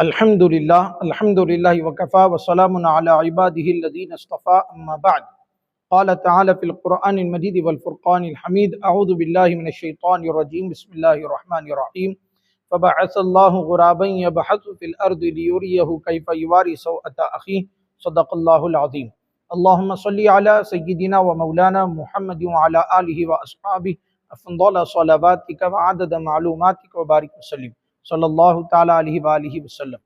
الحمدللہ وکفا وسلام علی عبادہ الذین اصطفى اما بعد قال تعالی فی القرآن المجید والفرقان الحمید اعوذ باللہ من الشیطان الرجیم بسم اللہ الرحمن الرحیم فبعث اللہ غرابا یبحث فی الارض لیریہ کیف یواری سوءة اخیہ صدق اللہ العظیم اللہم صلی علی سیدنا و مولانا محمد وعلی آلہ واصحابہ افضل صلواتک وعدد معلوماتک وبارک وسلم صلی اللہ تعالیٰ علیہ وآلہ وسلم۔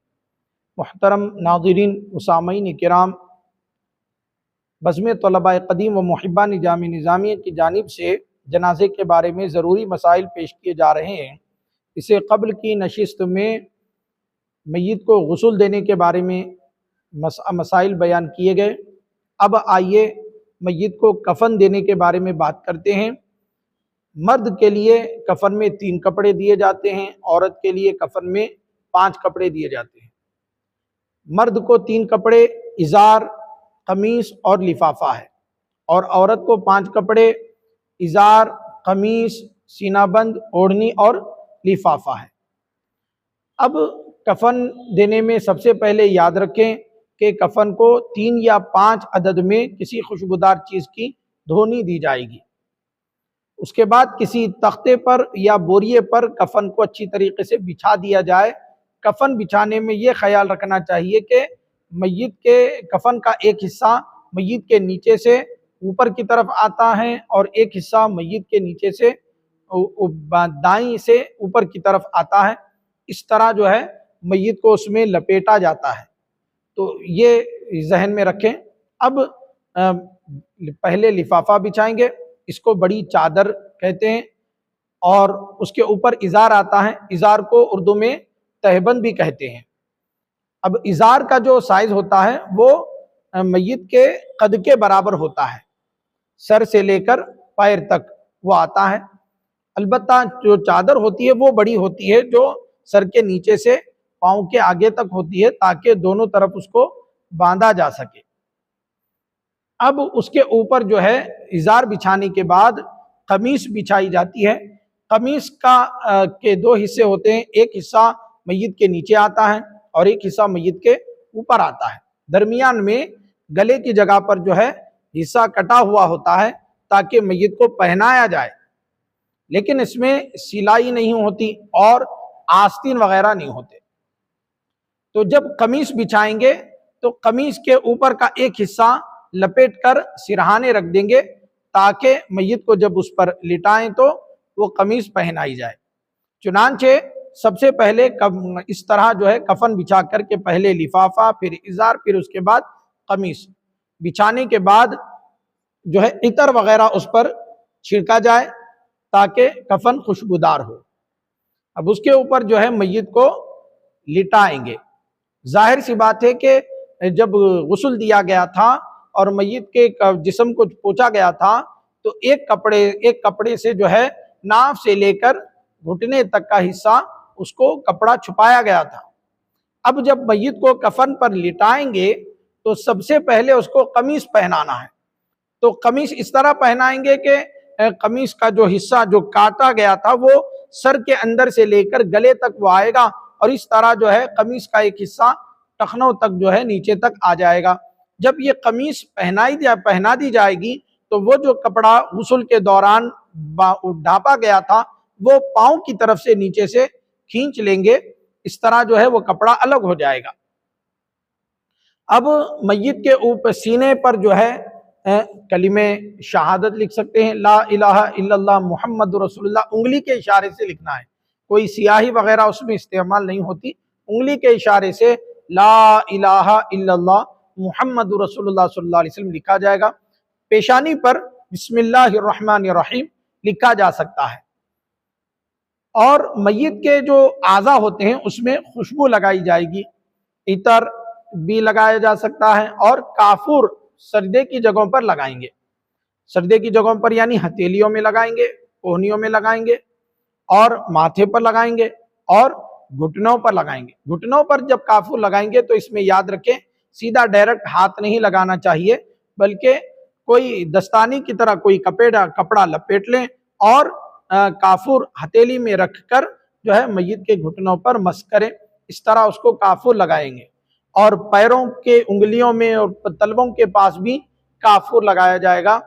محترم ناظرین و سامعین کرام، بزم طلباء قدیم و محبان جامع نظامیہ کی جانب سے جنازے کے بارے میں ضروری مسائل پیش کیے جا رہے ہیں۔ اسے قبل کی نشست میں میت کو غسل دینے کے بارے میں مسائل بیان کیے گئے۔ اب آئیے میت کو کفن دینے کے بارے میں بات کرتے ہیں۔ مرد کے لیے کفن میں 3 کپڑے دیے جاتے ہیں، عورت کے لیے کفن میں 5 کپڑے دیے جاتے ہیں۔ مرد کو 3 کپڑے ازار، قمیص اور لفافہ ہے، اور عورت کو 5 کپڑے ازار، قمیص، سینہ بند، اوڑھنی اور لفافہ ہے۔ اب کفن دینے میں سب سے پہلے یاد رکھیں کہ کفن کو 3 یا 5 عدد میں کسی خوشبودار چیز کی دھونی دی جائے گی۔ اس کے بعد کسی تختے پر یا بوریے پر کفن کو اچھی طریقے سے بچھا دیا جائے۔ کفن بچھانے میں یہ خیال رکھنا چاہیے کہ میت کے کفن کا ایک حصہ میت کے نیچے سے اوپر کی طرف آتا ہے اور ایک حصہ میت کے نیچے سے دائیں سے اوپر کی طرف آتا ہے۔ اس طرح جو ہے میت کو اس میں لپیٹا جاتا ہے، تو یہ ذہن میں رکھیں۔ اب پہلے لفافہ بچھائیں گے، اس کو بڑی چادر کہتے ہیں، اور اس کے اوپر ازار آتا ہے۔ ازار کو اردو میں تہبند بھی کہتے ہیں۔ اب ازار کا جو سائز ہوتا ہے وہ میت کے قد کے برابر ہوتا ہے، سر سے لے کر پیر تک وہ آتا ہے۔ البتہ جو چادر ہوتی ہے وہ بڑی ہوتی ہے، جو سر کے نیچے سے پاؤں کے آگے تک ہوتی ہے، تاکہ دونوں طرف اس کو باندھا جا سکے۔ اب اس کے اوپر جو ہے ازار بچھانے کے بعد قمیص بچھائی جاتی ہے۔ قمیص کے 2 حصے ہوتے ہیں، ایک حصہ میت کے نیچے آتا ہے اور ایک حصہ میت کے اوپر آتا ہے۔ درمیان میں گلے کی جگہ پر جو ہے حصہ کٹا ہوا ہوتا ہے تاکہ میت کو پہنایا جائے، لیکن اس میں سلائی نہیں ہوتی اور آستین وغیرہ نہیں ہوتے۔ تو جب قمیص بچھائیں گے تو قمیص کے اوپر کا ایک حصہ لپیٹ کر سرہانے رکھ دیں گے، تاکہ میت کو جب اس پر لٹائیں تو وہ قمیص پہنائی جائے۔ چنانچہ سب سے پہلے اس طرح جو ہے کفن بچھا کر کے پہلے لفافہ، پھر ازار، پھر اس کے بعد قمیص بچھانے کے بعد جو ہے عطر وغیرہ اس پر چھڑکا جائے تاکہ کفن خوشبودار ہو۔ اب اس کے اوپر جو ہے میت کو لٹائیں گے۔ ظاہر سی بات ہے کہ جب غسل دیا گیا تھا اور میت کے جسم کو پوچھا گیا تھا تو ایک کپڑے سے جو ہے ناف سے لے کر گھٹنے تک کا حصہ اس کو کپڑا چھپایا گیا تھا۔ اب جب میت کو کفن پر لٹائیں گے تو سب سے پہلے اس کو قمیص پہنانا ہے۔ تو قمیص اس طرح پہنائیں گے کہ قمیص کا جو حصہ جو کاٹا گیا تھا وہ سر کے اندر سے لے کر گلے تک وہ آئے گا، اور اس طرح جو ہے قمیص کا ایک حصہ ٹخنوں تک جو ہے نیچے تک آ جائے گا۔ جب یہ قمیص پہنا دی جائے گی تو وہ جو کپڑا غسل کے دوران ڈھانپا گیا تھا وہ پاؤں کی طرف سے نیچے سے کھینچ لیں گے، اس طرح جو ہے وہ کپڑا الگ ہو جائے گا۔ اب میت کے اوپر سینے پر جو ہے کلمہ شہادت لکھ سکتے ہیں، لا الہ الا اللہ محمد رسول اللہ، انگلی کے اشارے سے لکھنا ہے، کوئی سیاہی وغیرہ اس میں استعمال نہیں ہوتی، انگلی کے اشارے سے لا الہ الا اللہ محمد رسول اللہ صلی اللہ علیہ وسلم لکھا جائے گا۔ پیشانی پر بسم اللہ الرحمن الرحیم لکھا جا سکتا ہے، اور میت کے جو اعضاء ہوتے ہیں اس میں خوشبو لگائی جائے گی، عطر بھی لگایا جا سکتا ہے، اور کافور سجدے کی جگہوں پر لگائیں گے۔ سجدے کی جگہوں پر یعنی ہتھیلیوں میں لگائیں گے، کوہنیوں میں لگائیں گے، اور ماتھے پر لگائیں گے، اور گھٹنوں پر لگائیں گے۔ گھٹنوں پر جب کافور لگائیں گے تو اس میں یاد رکھیں سیدھا ڈائریکٹ ہاتھ نہیں لگانا چاہیے، بلکہ کوئی دستانے کی طرح کوئی کپڑا لپیٹ لیں اور کافور ہتھیلی میں رکھ کر جو ہے میت کے گھٹنوں پر مس کریں۔ اس طرح اس کو کافور لگائیں گے، اور پیروں کے انگلیوں میں اور تلووں کے پاس بھی کافور لگایا جائے گا۔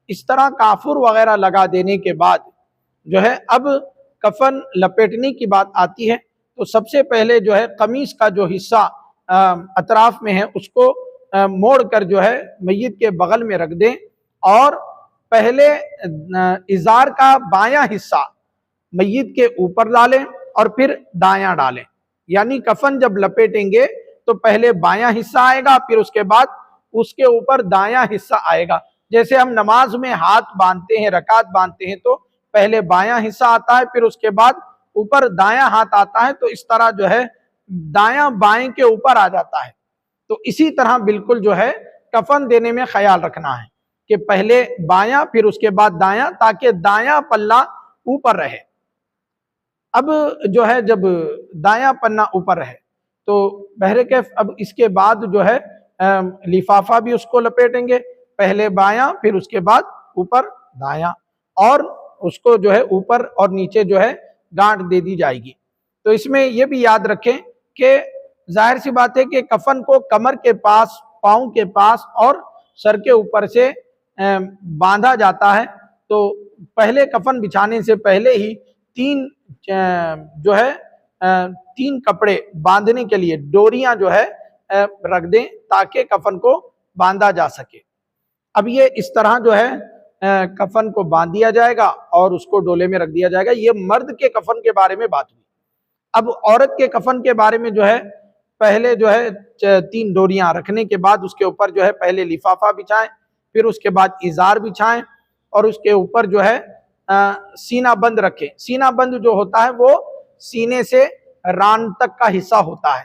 اس طرح کافور وغیرہ لگا دینے کے بعد جو ہے اب کفن لپیٹنے کی بات آتی ہے، تو سب سے پہلے جو ہے قمیص کا جو حصہ اطراف میں ہے اس کو موڑ کر جو ہے میت کے بغل میں رکھ دیں، اور پہلے ازار کا بایاں حصہ میت کے اوپر ڈالیں اور پھر دایاں ڈالیں، یعنی کفن جب لپیٹیں گے تو پہلے بایاں حصہ آئے گا، پھر اس کے بعد اس کے اوپر دایاں حصہ آئے گا۔ جیسے ہم نماز میں ہاتھ باندھتے ہیں، رکعت باندھتے ہیں، تو پہلے بایاں حصہ آتا ہے، پھر اس کے بعد اوپر دایاں ہاتھ آتا ہے، تو اس طرح جو ہے دایاں بائیں کے اوپر آ جاتا ہے۔ تو اسی طرح بالکل جو ہے کفن دینے میں خیال رکھنا ہے کہ پہلے بایاں پھر اس کے بعد دایاں، تاکہ دایاں پلہ اوپر رہے۔ اب جو ہے جب دایاں پنا اوپر رہے تو بہرکیف اب اس کے بعد جو ہے لفافہ بھی اس کو لپیٹیں گے، پہلے بایاں پھر اس کے بعد اوپر دایاں، اور اس کو جو ہے اوپر اور نیچے جو ہے گانٹھ دے دی جائے گی۔ تو اس میں یہ بھی یاد رکھیں کہ ظاہر سی بات ہے کہ کفن کو کمر کے پاس، پاؤں کے پاس اور سر کے اوپر سے باندھا جاتا ہے۔ تو پہلے کفن بچھانے سے پہلے ہی تین کپڑے باندھنے کے لیے ڈوریاں جو ہے رکھ دیں تاکہ کفن کو باندھا جا سکے۔ اب یہ اس طرح جو ہے کفن کو باندھ دیا جائے گا اور اس کو ڈولے میں رکھ دیا جائے گا۔ یہ مرد کے کفن کے بارے میں بات ہوئی۔ اب عورت کے کفن کے بارے میں جو ہے پہلے جو ہے 3 ڈوریاں رکھنے کے بعد اس کے اوپر جو ہے پہلے لفافہ بچھائیں، پھر اس کے بعد ازار بچھائیں، اور اس کے اوپر جو ہے سینہ بند رکھیں۔ سینہ بند جو ہوتا ہے وہ سینے سے ران تک کا حصہ ہوتا ہے،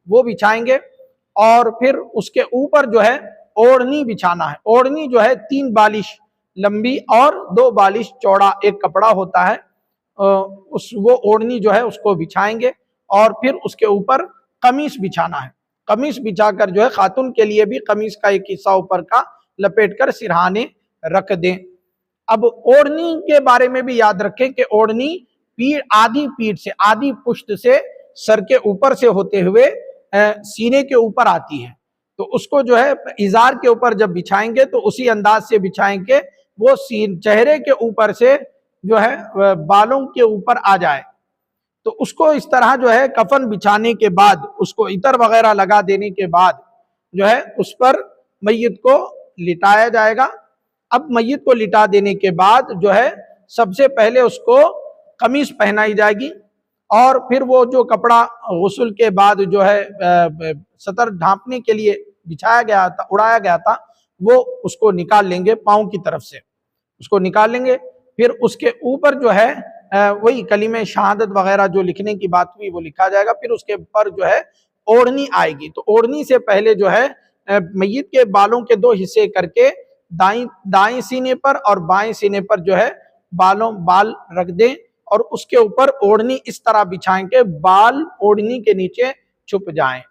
وہ بچھائیں گے، اور پھر اس کے اوپر جو ہے اوڑھنی بچھانا ہے۔ اوڑھنی جو ہے 3 بالش لمبی اور 2 بالش چوڑا ایک کپڑا ہوتا ہے، وہ اوڑھنی جو ہے اس کو بچھائیں گے، اور پھر اس کے اوپر قمیص بچھانا ہے۔ قمیص بچھا کر جو ہے خاتون کے لیے بھی قمیص کا ایک حصہ اوپر کا لپیٹ کر سرہانے رکھ دیں۔ اب اوڑھنی کے بارے میں بھی یاد رکھیں کہ اوڑھنی آدھی پیٹھ سے، آدھی پشت سے، سر کے اوپر سے ہوتے ہوئے سینے کے اوپر آتی ہے۔ تو اس کو جو ہے ازار کے اوپر جب بچھائیں گے تو اسی انداز سے بچھائیں کہ وہ چہرے کے اوپر سے جو ہے بالوں کے اوپر آ جائے۔ تو اس کو اس طرح جو ہے کفن بچھانے کے بعد، اس کو عطر وغیرہ لگا دینے کے بعد جو ہے اس پر میت کو لٹایا جائے گا۔ اب میت کو لٹا دینے کے بعد جو ہے سب سے پہلے اس کو قمیص پہنائی جائے گی، اور پھر وہ جو کپڑا غسل کے بعد جو ہے سطر ڈھانپنے کے لیے بچھایا گیا تھا، اڑایا گیا تھا، وہ اس کو نکال لیں گے، پاؤں کی طرف سے اس کو نکال لیں گے۔ پھر اس کے اوپر جو ہے وہی کلمہ شہادت وغیرہ جو لکھنے کی بات ہوئی وہ لکھا جائے گا۔ پھر اس کے اوپر جو ہے اوڑھنی آئے گی۔ تو اوڑھنی سے پہلے جو ہے میت کے بالوں کے 2 حصے کر کے دائیں سینے پر اور بائیں سینے پر جو ہے بال رکھ دیں، اور اس کے اوپر اوڑھنی اس طرح بچھائیں کہ بال اوڑھنی کے نیچے چھپ جائیں،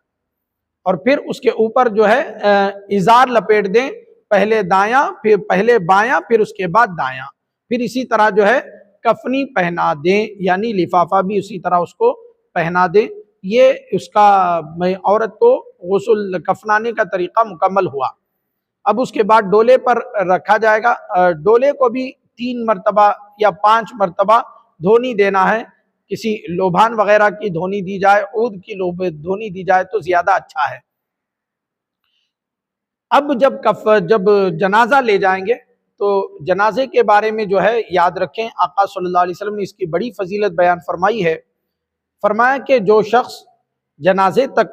اور پھر اس کے اوپر جو ہے ازار لپیٹ دیں، پہلے دایاں، پھر پہلے بایاں، پھر اس کے بعد دایاں، پھر اسی طرح جو ہے کفنی پہنا دیں، یعنی لفافہ بھی اسی طرح اس کو پہنا دیں۔ یہ اس کا عورت کو غسل کفنانے کا طریقہ مکمل ہوا۔ اب اس کے بعد ڈولے پر رکھا جائے گا۔ ڈولے کو بھی 3 مرتبہ یا 5 مرتبہ دھونی دینا ہے۔ کسی لوبھان وغیرہ کی دھونی دی جائے، عود کی دھونی دی جائے تو زیادہ اچھا ہے۔ اب جب جنازہ لے جائیں گے تو جنازے کے بارے میں جو ہے یاد رکھیں، آقا صلی اللہ علیہ وسلم نے اس کی بڑی فضیلت بیان فرمائی ہے۔ فرمایا کہ جو شخص جنازے تک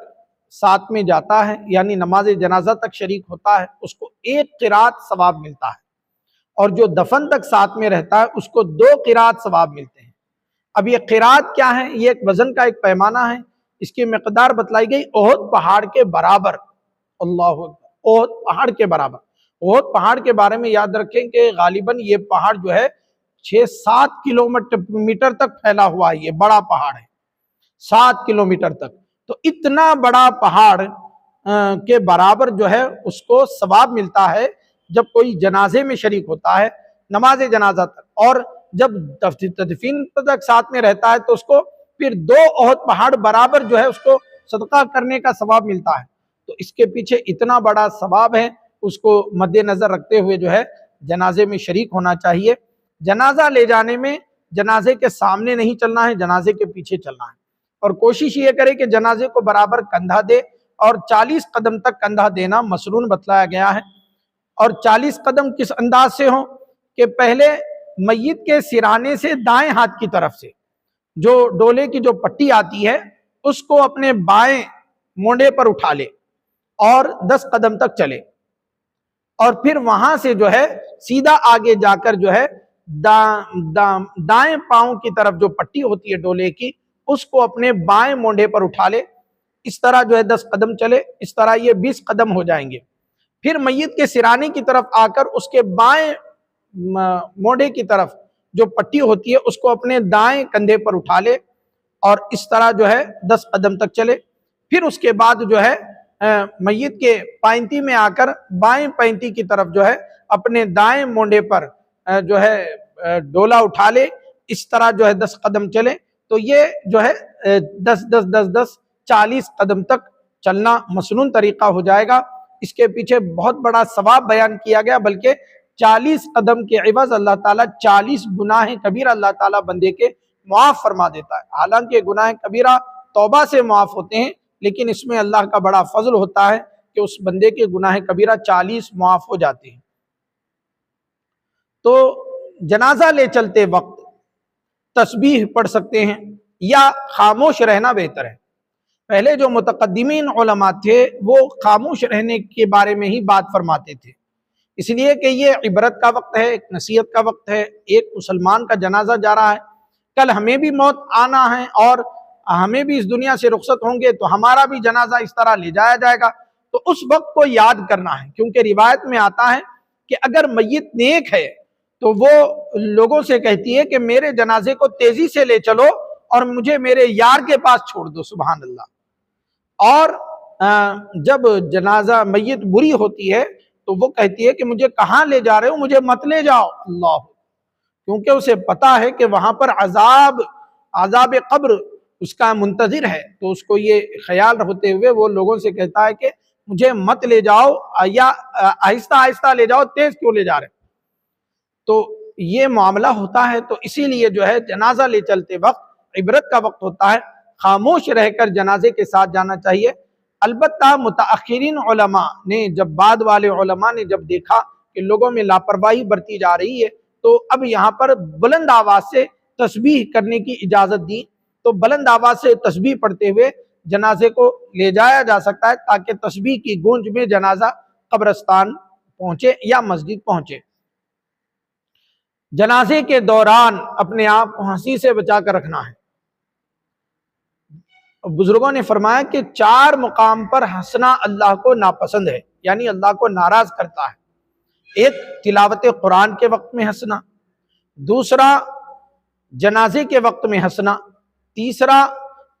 ساتھ میں جاتا ہے، یعنی نماز جنازہ تک شریک ہوتا ہے، اس کو 1 قرات ثواب ملتا ہے، اور جو دفن تک ساتھ میں رہتا ہے اس کو 2 قرات ثواب ملتے ہیں۔ اب یہ قرات کیا ہے؟ یہ ایک وزن کا ایک پیمانہ ہے۔ اس کی مقدار بتلائی گئی احد پہاڑ کے برابر۔ اللہ اکبر، احد پہاڑ کے برابر۔ احد پہاڑ کے بارے میں یاد رکھیں کہ غالباً یہ پہاڑ جو ہے 6-7 کلومیٹر تک پھیلا ہوا ہے۔ یہ بڑا پہاڑ ہے، 7 کلومیٹر تک۔ تو اتنا بڑا پہاڑ کے برابر جو ہے اس کو ثواب ملتا ہے جب کوئی جنازے میں شریک ہوتا ہے، نماز جنازہ تک، اور جب تدفین تک ساتھ میں رہتا ہے تو اس کو پھر 2 احد پہاڑ برابر جو ہے اس کو صدقہ کرنے کا ثواب ملتا ہے۔ تو اس کے پیچھے اتنا بڑا ثواب ہے، اس کو مد نظر رکھتے ہوئے جو ہے جنازے میں شریک ہونا چاہیے۔ جنازہ لے جانے میں جنازے کے سامنے نہیں چلنا ہے، جنازے کے پیچھے چلنا ہے، اور کوشش یہ کرے کہ جنازے کو برابر کندھا دے، اور 40 قدم تک کندھا دینا مسنون بتلایا گیا ہے۔ اور 40 قدم کس انداز سے ہوں کہ پہلے میت کے سرانے سے دائیں ہاتھ کی طرف سے جو ڈولے کی جو پٹی آتی ہے اس کو اپنے بائیں مونڈے پر اٹھا لے اور 10 قدم تک چلے، اور پھر وہاں سے جو ہے سیدھا آگے جا کر جو ہے دائیں پاؤں کی طرف جو پٹی ہوتی ہے ڈولے کی اس کو اپنے بائیں مونڈے پر اٹھا لے، اس طرح جو ہے 10 قدم چلے، اس طرح یہ 20 قدم ہو جائیں گے۔ پھر میت کے سرانے کی طرف آ کر اس کے بائیں مونڈے کی طرف جو پٹی ہوتی ہے اس کو اپنے دائیں کندھے پر اٹھا لے اور اس طرح جو ہے 10 قدم تک چلے۔ پھر اس کے بعد جو ہے میت کے پائنتی میں آ کر بائیں پائنتی کی طرف جو ہے اپنے دائیں مونڈے پر جو ہے ڈولا اٹھا لے، اس طرح جو ہے 10 قدم چلے۔ تو یہ جو ہے 10 40 قدم تک چلنا مسنون طریقہ ہو جائے گا۔ اس کے پیچھے بہت بڑا ثواب بیان کیا گیا، بلکہ 40 قدم کے عوض اللہ تعالیٰ 40 گناہ کبیرہ اللہ تعالیٰ بندے کے معاف فرما دیتا ہے۔ حالانکہ گناہ کبیرہ توبہ سے معاف ہوتے ہیں، لیکن اس میں اللہ کا بڑا فضل ہوتا ہے کہ اس بندے کے گناہ کبیرہ 40 معاف ہو جاتے ہیں۔ تو جنازہ لے چلتے وقت تسبیح پڑھ سکتے ہیں یا خاموش رہنا بہتر ہے۔ پہلے جو متقدمین علماء تھے وہ خاموش رہنے کے بارے میں ہی بات فرماتے تھے، اس لیے کہ یہ عبرت کا وقت ہے، ایک نصیحت کا وقت ہے، ایک مسلمان کا جنازہ جا رہا ہے، کل ہمیں بھی موت آنا ہے اور ہمیں بھی اس دنیا سے رخصت ہوں گے تو ہمارا بھی جنازہ اس طرح لے جایا جائے گا۔ تو اس وقت کو یاد کرنا ہے، کیونکہ روایت میں آتا ہے کہ اگر میت نیک ہے تو وہ لوگوں سے کہتی ہے کہ میرے جنازے کو تیزی سے لے چلو اور مجھے میرے یار کے پاس چھوڑ دو، سبحان اللہ۔ اور جب جنازہ میت بری ہوتی ہے تو وہ کہتی ہے کہ مجھے کہاں لے جا رہے ہو، مجھے مت لے جاؤ اللہ، کیونکہ اسے پتا ہے کہ وہاں پر عذاب قبر اس کا منتظر ہے۔ تو اس کو یہ خیال ہوتے ہوئے وہ لوگوں سے کہتا ہے کہ مجھے مت لے جاؤ، یا آہستہ آہستہ لے جاؤ، تیز کیوں لے جا رہے۔ تو یہ معاملہ ہوتا ہے، تو اسی لیے جو ہے جنازہ لے چلتے وقت عبرت کا وقت ہوتا ہے، خاموش رہ کر جنازے کے ساتھ جانا چاہیے۔ البتہ متاخرین علماء نے جب بعد والے علماء نے جب دیکھا کہ لوگوں میں لاپرواہی برتی جا رہی ہے تو اب یہاں پر بلند آواز سے تسبیح کرنے کی اجازت دی، تو بلند آواز سے تسبیح پڑھتے ہوئے جنازے کو لے جایا جا سکتا ہے تاکہ تسبیح کی گونج میں جنازہ قبرستان پہنچے یا مسجد پہنچے۔ جنازے کے دوران اپنے آپ کو ہنسی سے بچا کر رکھنا ہے۔ بزرگوں نے فرمایا کہ 4 مقام پر ہنسنا اللہ کو ناپسند ہے، یعنی اللہ کو ناراض کرتا ہے۔ ایک تلاوت قرآن کے وقت میں ہنسنا، دوسرا جنازے کے وقت میں ہنسنا، تیسرا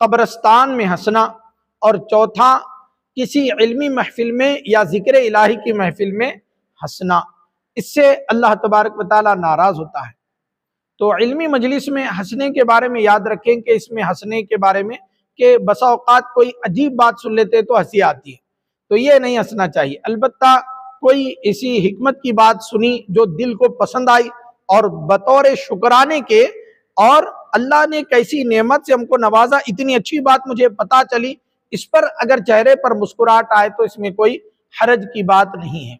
قبرستان میں ہنسنا، اور چوتھا کسی علمی محفل میں یا ذکر الہی کی محفل میں ہنسنا۔ اس سے اللہ تبارک و تعالیٰ ناراض ہوتا ہے۔ تو علمی مجلس میں ہنسنے کے بارے میں یاد رکھیں کہ اس میں ہنسنے کے بارے میں کہ بسا اوقات کوئی عجیب بات سن لیتے تو ہنسی آتی ہے، تو یہ نہیں ہنسنا چاہیے۔ البتہ کوئی ایسی حکمت کی بات سنی جو دل کو پسند آئی اور بطور شکرانے کے، اور اللہ نے کیسی نعمت سے ہم کو نوازا، اتنی اچھی بات مجھے پتا چلی، اس پر اگر چہرے پر مسکراہٹ آئے تو اس میں کوئی حرج کی بات نہیں ہے۔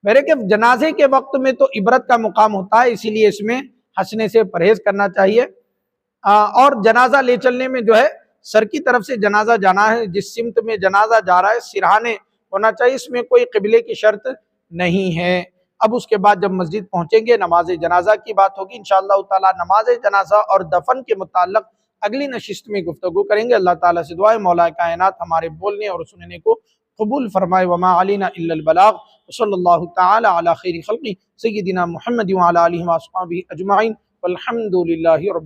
میرے کہ جنازے کے وقت میں تو عبرت کا مقام ہوتا ہے، اسی لیے اس میں ہنسنے سے پرہیز کرنا چاہیے۔ اور جنازہ لے چلنے میں جو ہے سر کی طرف سے جنازہ جانا ہے، جس سمت میں جنازہ جا رہا ہے سرہانے ہونا چاہیے، اس میں کوئی قبلے کی شرط نہیں ہے۔ اب اس کے بعد جب مسجد پہنچیں گے نماز جنازہ کی بات ہوگی انشاءاللہ تعالی۔ نماز جنازہ اور دفن کے متعلق اگلی نشست میں گفتگو کریں گے۔ اللہ تعالیٰ سے دعا ہے مولا کائنات ہمارے بولنے اور سننے کو قبول فرمائے۔ وما علینا الا البلاغ، صلی اللہ تعالی علی خیر خلقہ سیدنا محمد وعلی آلہ وصحبہ اجمعین، والحمد للہ رب